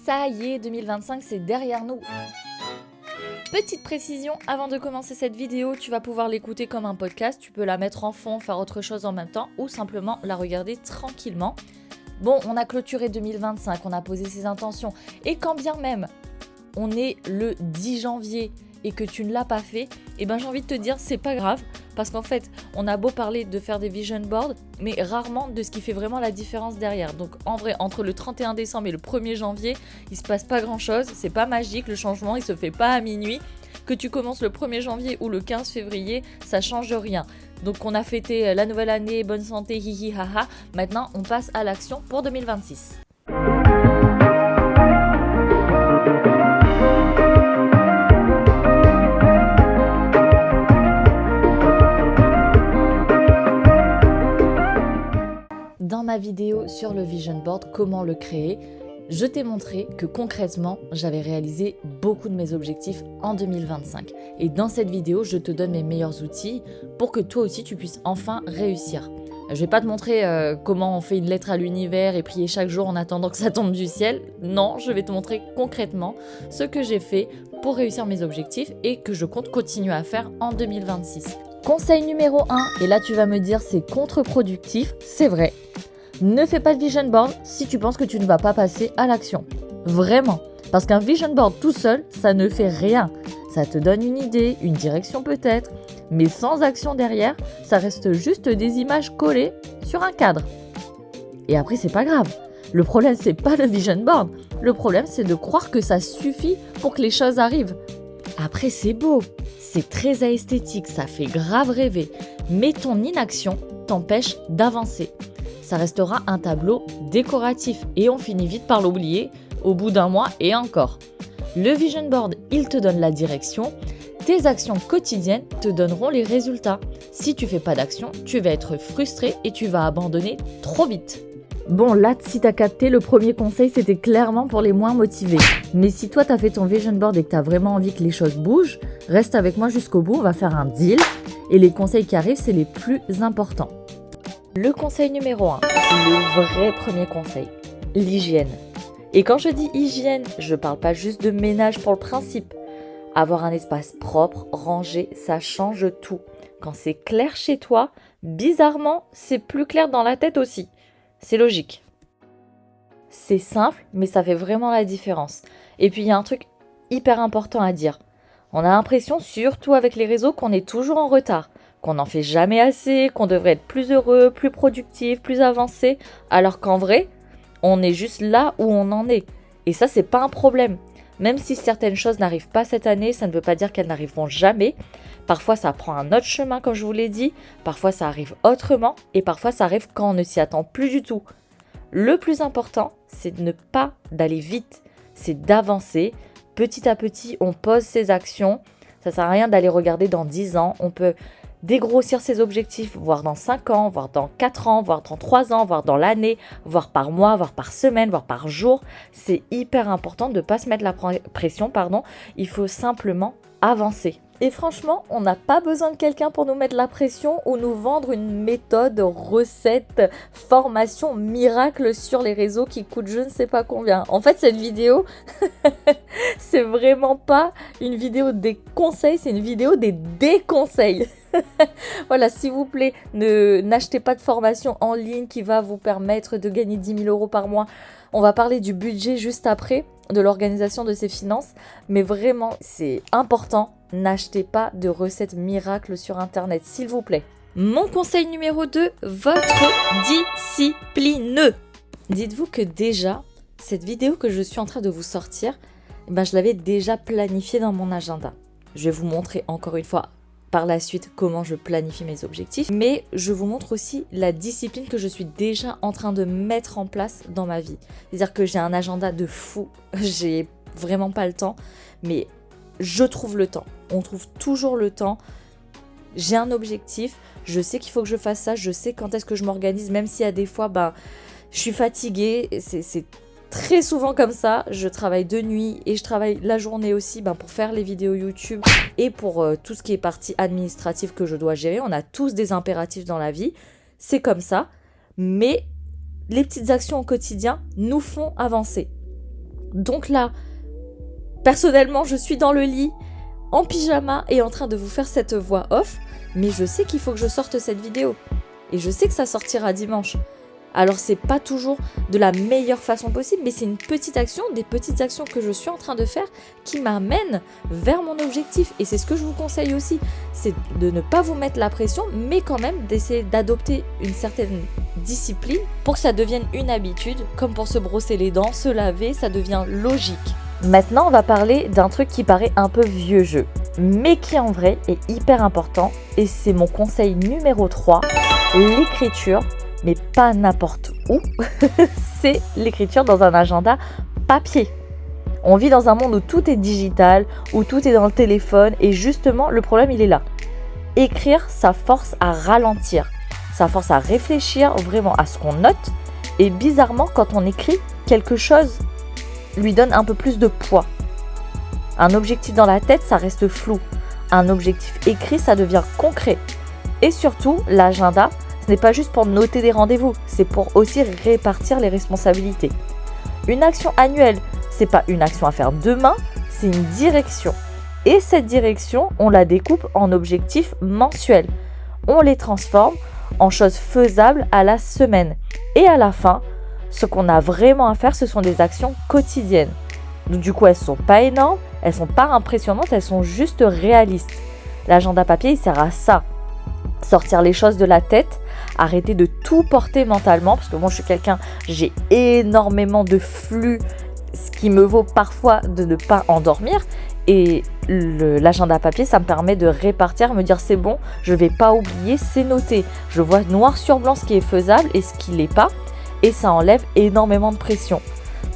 Ça y est, 2025, c'est derrière nous. Petite précision, avant de commencer cette vidéo, tu vas pouvoir l'écouter comme un podcast, tu peux la mettre en fond, faire autre chose en même temps ou simplement la regarder tranquillement. Bon, on a clôturé 2025, on a posé ses intentions et quand bien même on est le 10 janvier et que tu ne l'as pas fait, eh ben j'ai envie de te dire c'est pas grave parce qu'en fait on a beau parler de faire des vision boards mais rarement de ce qui fait vraiment la différence derrière. Donc en vrai entre le 31 décembre et le 1er janvier il se passe pas grand chose, c'est pas magique, le changement il se fait pas à minuit. Que tu commences le 1er janvier ou le 15 février ça change rien. Donc on a fêté la nouvelle année, bonne santé, hihi haha, maintenant on passe à l'action pour 2026. Dans ma vidéo sur le vision board, comment le créer, je t'ai montré que concrètement, j'avais réalisé beaucoup de mes objectifs en 2025. Et dans cette vidéo, je te donne mes meilleurs outils pour que toi aussi tu puisses enfin réussir. Je vais pas te montrer comment on fait une lettre à l'univers et prier chaque jour en attendant que ça tombe du ciel. Non, je vais te montrer concrètement ce que j'ai fait pour réussir mes objectifs et que je compte continuer à faire en 2026. Conseil numéro 1, et là tu vas me dire c'est contre-productif, c'est vrai. Ne fais pas de vision board si tu penses que tu ne vas pas passer à l'action. Vraiment. Parce qu'un vision board tout seul, ça ne fait rien. Ça te donne une idée, une direction peut-être, mais sans action derrière, ça reste juste des images collées sur un cadre. Et après, c'est pas grave. Le problème, c'est pas le vision board. Le problème, c'est de croire que ça suffit pour que les choses arrivent. Après, c'est beau, c'est très esthétique, ça fait grave rêver. Mais ton inaction t'empêche d'avancer. Ça restera un tableau décoratif et on finit vite par l'oublier au bout d'un mois et encore. Le vision board, il te donne la direction. Tes actions quotidiennes te donneront les résultats. Si tu fais pas d'action, tu vas être frustré et tu vas abandonner trop vite. Bon, là, si t'as capté, le premier conseil, c'était clairement pour les moins motivés. Mais si toi, t'as fait ton vision board et que t'as vraiment envie que les choses bougent, reste avec moi jusqu'au bout, on va faire un deal. Et les conseils qui arrivent, c'est les plus importants. Le conseil numéro 1, le vrai premier conseil, l'hygiène. Et quand je dis hygiène, je parle pas juste de ménage pour le principe. Avoir un espace propre, rangé, ça change tout. Quand c'est clair chez toi, bizarrement, c'est plus clair dans la tête aussi. C'est logique. C'est simple, mais ça fait vraiment la différence. Et puis il y a un truc hyper important à dire. On a l'impression, surtout avec les réseaux, qu'on est toujours en retard. Qu'on n'en fait jamais assez, qu'on devrait être plus heureux, plus productif, plus avancé, alors qu'en vrai, on est juste là où on en est. Et ça, c'est pas un problème. Même si certaines choses n'arrivent pas cette année, ça ne veut pas dire qu'elles n'arriveront jamais. Parfois, ça prend un autre chemin, comme je vous l'ai dit. Parfois, ça arrive autrement. Et parfois, ça arrive quand on ne s'y attend plus du tout. Le plus important, c'est de ne pas d'aller vite. C'est d'avancer. Petit à petit, on pose ses actions. Ça ne sert à rien d'aller regarder dans 10 ans. On peut dégrossir ses objectifs, voire dans 5 ans, voire dans 4 ans, voire dans 3 ans, voire dans l'année, voire par mois, voire par semaine, voire par jour. C'est hyper important de ne pas se mettre la pression, Il faut simplement avancer. Et franchement, on n'a pas besoin de quelqu'un pour nous mettre la pression ou nous vendre une méthode, recette, formation miracle sur les réseaux qui coûte je ne sais pas combien. En fait, cette vidéo, c'est vraiment pas une vidéo des conseils, c'est une vidéo des déconseils. Voilà, s'il vous plaît, n'achetez pas de formation en ligne qui va vous permettre de gagner 10 000 € par mois. On va parler du budget juste après, de l'organisation de ses finances. Mais vraiment, c'est important, n'achetez pas de recettes miracles sur Internet, s'il vous plaît. Mon conseil numéro 2, votre discipline. Dites-vous que déjà, cette vidéo que je suis en train de vous sortir, je l'avais déjà planifiée dans mon agenda. Je vais vous montrer encore une fois par la suite comment je planifie mes objectifs, mais je vous montre aussi la discipline que je suis déjà en train de mettre en place dans ma vie. C'est-à-dire que j'ai un agenda de fou, j'ai vraiment pas le temps, mais je trouve le temps. On trouve toujours le temps. J'ai un objectif, je sais qu'il faut que je fasse ça, je sais quand est-ce que je m'organise, même s'il y a des fois, je suis fatiguée, c'est très souvent comme ça, je travaille de nuit et je travaille la journée aussi pour faire les vidéos YouTube et pour tout ce qui est partie administrative que je dois gérer. On a tous des impératifs dans la vie, c'est comme ça, mais les petites actions au quotidien nous font avancer. Donc là, personnellement, je suis dans le lit, en pyjama et en train de vous faire cette voix off, mais je sais qu'il faut que je sorte cette vidéo. Et je sais que ça sortira dimanche. Alors c'est pas toujours de la meilleure façon possible, mais c'est une petite action, des petites actions que je suis en train de faire qui m'amènent vers mon objectif. Et c'est ce que je vous conseille aussi, c'est de ne pas vous mettre la pression, mais quand même d'essayer d'adopter une certaine discipline pour que ça devienne une habitude, comme pour se brosser les dents, se laver, ça devient logique. Maintenant, on va parler d'un truc qui paraît un peu vieux jeu, mais qui en vrai est hyper important, et c'est mon conseil numéro 3, l'écriture. Mais pas n'importe où, c'est l'écriture dans un agenda papier. On vit dans un monde où tout est digital, où tout est dans le téléphone, et justement, le problème, il est là. Écrire, ça force à ralentir, ça force à réfléchir vraiment à ce qu'on note, et bizarrement, quand on écrit, quelque chose lui donne un peu plus de poids. Un objectif dans la tête, ça reste flou. Un objectif écrit, ça devient concret. Et surtout, l'agenda, ce n'est pas juste pour noter des rendez-vous, c'est pour aussi répartir les responsabilités. Une action annuelle, c'est pas une action à faire demain, c'est une direction. Et cette direction, on la découpe en objectifs mensuels. On les transforme en choses faisables à la semaine. Et à la fin, ce qu'on a vraiment à faire, ce sont des actions quotidiennes. Donc du coup, elles ne sont pas énormes, elles ne sont pas impressionnantes, elles sont juste réalistes. L'agenda papier, il sert à ça. Sortir les choses de la tête, arrêter de tout porter mentalement, parce que moi je suis quelqu'un, j'ai énormément de flux, ce qui me vaut parfois de ne pas endormir, et l'agenda papier, ça me permet de répartir, me dire c'est bon, je vais pas oublier, c'est noté, je vois noir sur blanc ce qui est faisable et ce qui l'est pas, et ça enlève énormément de pression,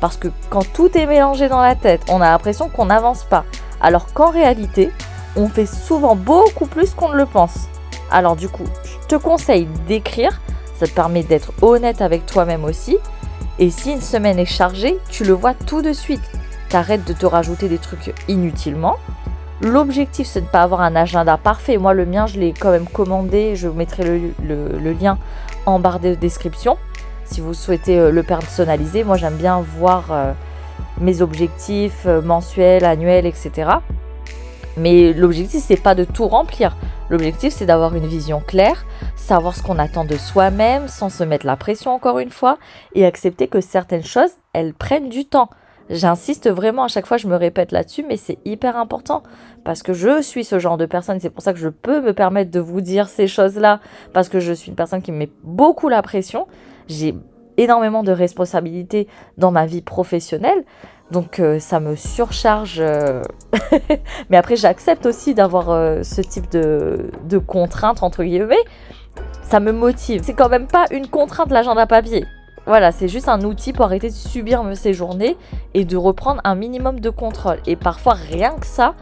parce que quand tout est mélangé dans la tête, on a l'impression qu'on n'avance pas, alors qu'en réalité, on fait souvent beaucoup plus qu'on ne le pense. Alors du coup, je te conseille d'écrire, ça te permet d'être honnête avec toi-même aussi. Et si une semaine est chargée, tu le vois tout de suite. T'arrêtes de te rajouter des trucs inutilement. L'objectif, c'est de ne pas avoir un agenda parfait. Moi, le mien, je l'ai quand même commandé. Je vous mettrai le lien en barre de description. Si vous souhaitez le personnaliser, moi, j'aime bien voir mes objectifs mensuels, annuels, etc. Mais l'objectif, c'est pas de tout remplir. L'objectif, c'est d'avoir une vision claire, savoir ce qu'on attend de soi-même sans se mettre la pression encore une fois et accepter que certaines choses, elles prennent du temps. J'insiste vraiment, à chaque fois je me répète là-dessus, mais c'est hyper important parce que je suis ce genre de personne. C'est pour ça que je peux me permettre de vous dire ces choses-là parce que je suis une personne qui me met beaucoup la pression. J'ai énormément de responsabilités dans ma vie professionnelle. Donc ça me surcharge, mais après j'accepte aussi d'avoir ce type de contraintes entre guillemets, ça me motive. C'est quand même pas une contrainte l'agenda papier, voilà, c'est juste un outil pour arrêter de subir ces journées et de reprendre un minimum de contrôle. Et parfois rien que ça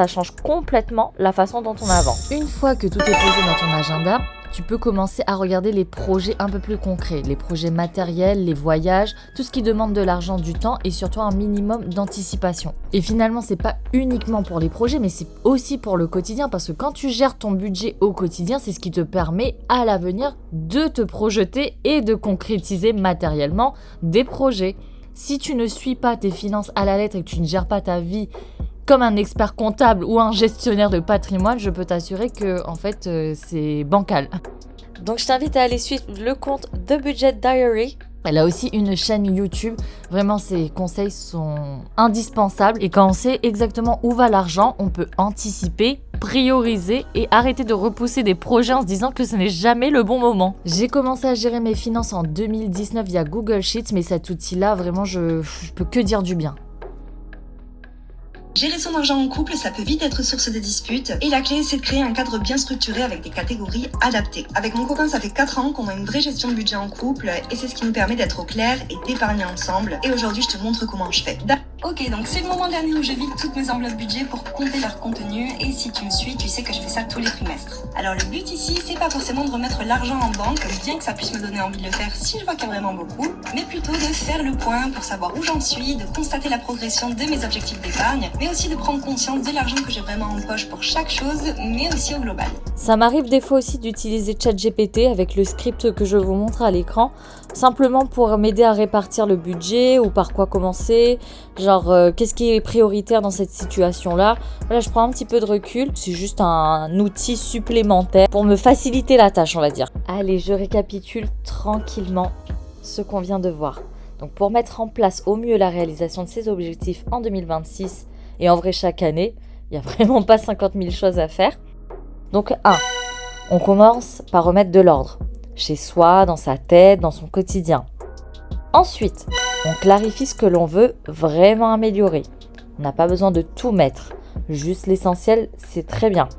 change complètement la façon dont on avance. Une fois que tout est posé dans ton agenda, tu peux commencer à regarder les projets un peu plus concrets, les projets matériels, les voyages, tout ce qui demande de l'argent, du temps et surtout un minimum d'anticipation. Et finalement, c'est pas uniquement pour les projets, mais c'est aussi pour le quotidien parce que quand tu gères ton budget au quotidien, c'est ce qui te permet à l'avenir de te projeter et de concrétiser matériellement des projets. Si tu ne suis pas tes finances à la lettre et que tu ne gères pas ta vie comme un expert comptable ou un gestionnaire de patrimoine, je peux t'assurer que en fait c'est bancal. Donc je t'invite à aller suivre le compte The Budget Diary. Elle a aussi une chaîne YouTube. Vraiment, ses conseils sont indispensables. Et quand on sait exactement où va l'argent, on peut anticiper, prioriser et arrêter de repousser des projets en se disant que ce n'est jamais le bon moment. J'ai commencé à gérer mes finances en 2019 via Google Sheets, mais cet outil-là, vraiment, je peux que dire du bien. Gérer son argent en couple, ça peut vite être source de disputes. Et la clé, c'est de créer un cadre bien structuré avec des catégories adaptées. Avec mon copain, ça fait 4 ans qu'on a une vraie gestion de budget en couple. Et c'est ce qui nous permet d'être au clair et d'épargner ensemble. Et aujourd'hui, je te montre comment je fais. Ok, donc c'est le moment dernier où je vide toutes mes enveloppes budget pour compter leur contenu. Et si tu me suis, tu sais que je fais ça tous les trimestres. Alors le but ici, c'est pas forcément de remettre l'argent en banque, bien que ça puisse me donner envie de le faire si je vois qu'il y a vraiment beaucoup, mais plutôt de faire le point pour savoir où j'en suis, de constater la progression de mes objectifs d'épargne, mais aussi de prendre conscience de l'argent que j'ai vraiment en poche pour chaque chose, mais aussi au global. Ça m'arrive des fois aussi d'utiliser ChatGPT avec le script que je vous montre à l'écran simplement pour m'aider à répartir le budget ou par quoi commencer, genre qu'est-ce qui est prioritaire dans cette situation-là. Là, je prends un petit peu de recul, c'est juste un outil supplémentaire pour me faciliter la tâche, on va dire. Allez, je récapitule tranquillement ce qu'on vient de voir. Donc pour mettre en place au mieux la réalisation de ces objectifs en 2026, et en vrai chaque année, il n'y a vraiment pas 50 000 choses à faire. Donc 1, on commence par remettre de l'ordre. Chez soi, dans sa tête, dans son quotidien. Ensuite, on clarifie ce que l'on veut vraiment améliorer. On n'a pas besoin de tout mettre, juste l'essentiel, c'est très bien.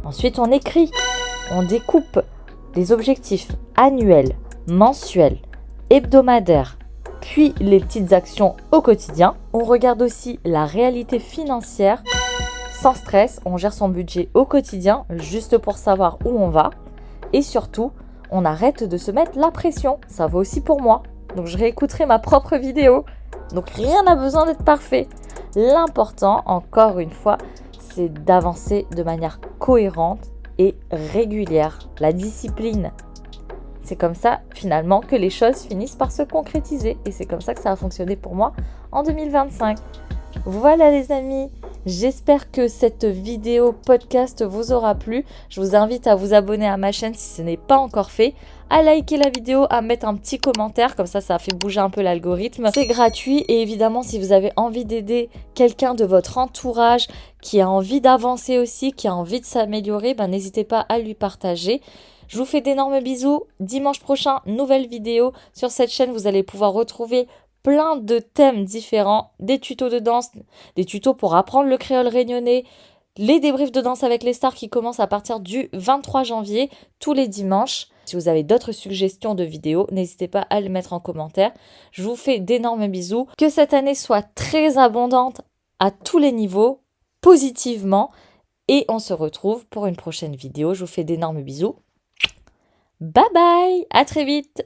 Ensuite, on écrit, on découpe les objectifs annuels, mensuels, hebdomadaires, puis les petites actions au quotidien. On regarde aussi la réalité financière. Sans stress, on gère son budget au quotidien, juste pour savoir où on va. Et surtout, on arrête de se mettre la pression, ça vaut aussi pour moi. Donc je réécouterai ma propre vidéo. Donc rien n'a besoin d'être parfait. L'important, encore une fois, c'est d'avancer de manière cohérente et régulière. La discipline. C'est comme ça, finalement, que les choses finissent par se concrétiser. Et c'est comme ça que ça a fonctionné pour moi en 2025. Voilà les amis, j'espère que cette vidéo podcast vous aura plu. Je vous invite à vous abonner à ma chaîne si ce n'est pas encore fait, à liker la vidéo, à mettre un petit commentaire, comme ça fait bouger un peu l'algorithme. C'est gratuit et évidemment si vous avez envie d'aider quelqu'un de votre entourage qui a envie d'avancer aussi, qui a envie de s'améliorer, n'hésitez pas à lui partager. Je vous fais d'énormes bisous. Dimanche prochain, nouvelle vidéo. Sur cette chaîne, vous allez pouvoir retrouver plein de thèmes différents, des tutos de danse, des tutos pour apprendre le créole réunionnais, les débriefs de danse avec les stars qui commencent à partir du 23 janvier, tous les dimanches. Si vous avez d'autres suggestions de vidéos, n'hésitez pas à les mettre en commentaire. Je vous fais d'énormes bisous. Que cette année soit très abondante à tous les niveaux, positivement. Et on se retrouve pour une prochaine vidéo. Je vous fais d'énormes bisous. Bye bye, à très vite.